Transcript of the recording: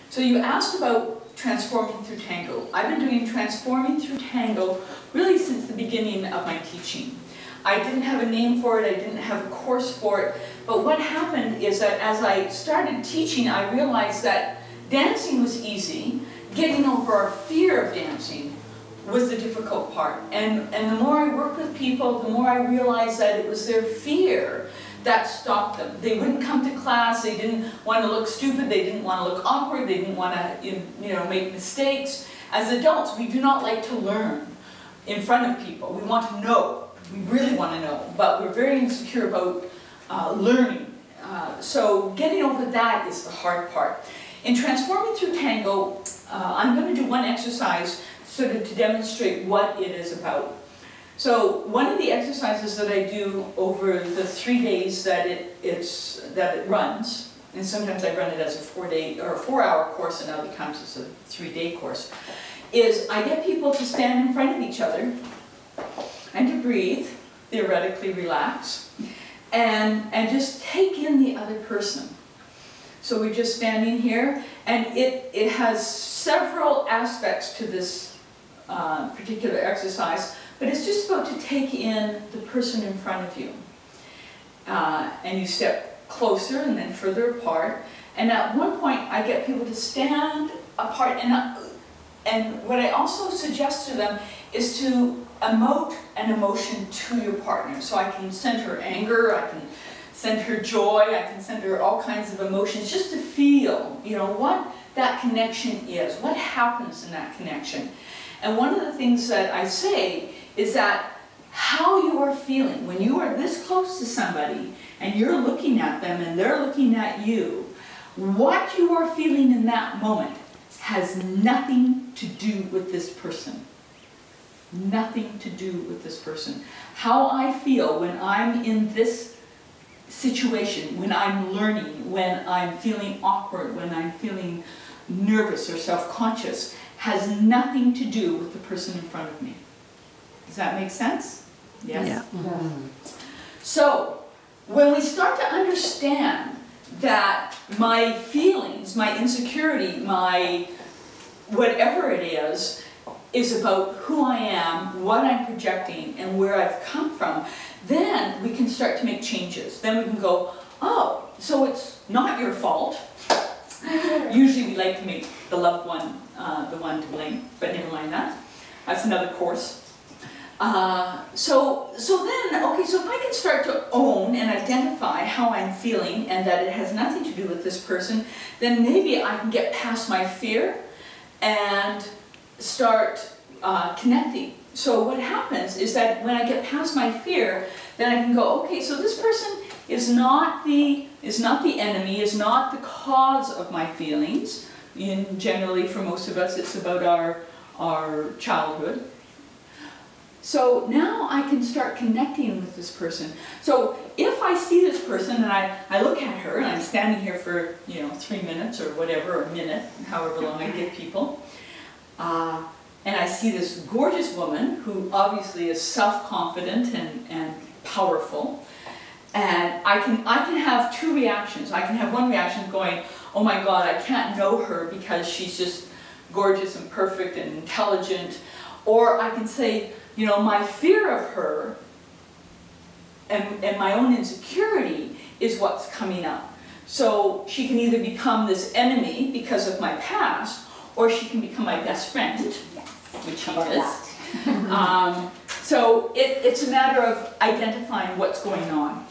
So you asked about transforming through tango. I've been doing transforming through tango really since the beginning of my teaching. I didn't have a name for it, I didn't have a course for it, but what happened is that as I started teaching, I realized that dancing was easy, getting over our fear of dancing was the difficult part. And the more I worked with people, the more I realized that it was their fear that stopped them. They wouldn't come to class, they didn't want to look stupid, they didn't want to look awkward, they didn't want to make mistakes. As adults, we do not like to learn in front of people. We want to know, we really want to know, but we're very insecure about learning. So getting over that is the hard part. In transforming through tango, I'm going to do one exercise sort of to demonstrate what it is about. So one of the exercises that I do over the 3 days that it runs, and sometimes I run it as a 4-day or a 4-hour course, and other times it's a 3-day course, is I get people to stand in front of each other and to breathe, theoretically relax, and just take in the other person. So we're just standing here, and it has several aspects to this particular exercise, but it's just about to take in the person in front of you. And you step closer and then further apart, and at one point I get people to stand apart, and what I also suggest to them is to emote an emotion to your partner. So I can send her anger, I can send her joy, I can send her all kinds of emotions, just to feel, what that connection is, what happens in that connection. And one of the things that I say is that how you are feeling when you are this close to somebody and you're looking at them and they're looking at you, what you are feeling in that moment has nothing to do with this person. Nothing to do with this person. How I feel when I'm in this situation, when I'm learning, when I'm feeling awkward, when I'm feeling nervous or self-conscious, has nothing to do with the person in front of me. Does that make sense? Yes? Yeah. Mm-hmm. So, when we start to understand that my feelings, my insecurity, my whatever it is about who I am, what I'm projecting, and where I've come from, then we can start to make changes. Then we can go, oh, so it's not your fault. Usually we like to make the loved one the one to blame, but never mind that. That's another course. So if I can start to own and identify how I'm feeling and that it has nothing to do with this person, then maybe I can get past my fear and start connecting. So what happens is that when I get past my fear, then I can go, okay, so this person is not the enemy, is not the cause of my feelings. Generally, for most of us, it's about our childhood. So now I can start connecting with this person. So if I see this person and I look at her and I'm standing here for 3 minutes or whatever, or a minute, however long I give people, and I see this gorgeous woman who obviously is self-confident and powerful, and I can have two reactions. I can have one reaction going, oh my God, I can't know her because she's just gorgeous and perfect and intelligent. Or I can say, my fear of her and my own insecurity is what's coming up. So she can either become this enemy because of my past, or she can become my best friend, which she is. So it's a matter of identifying what's going on.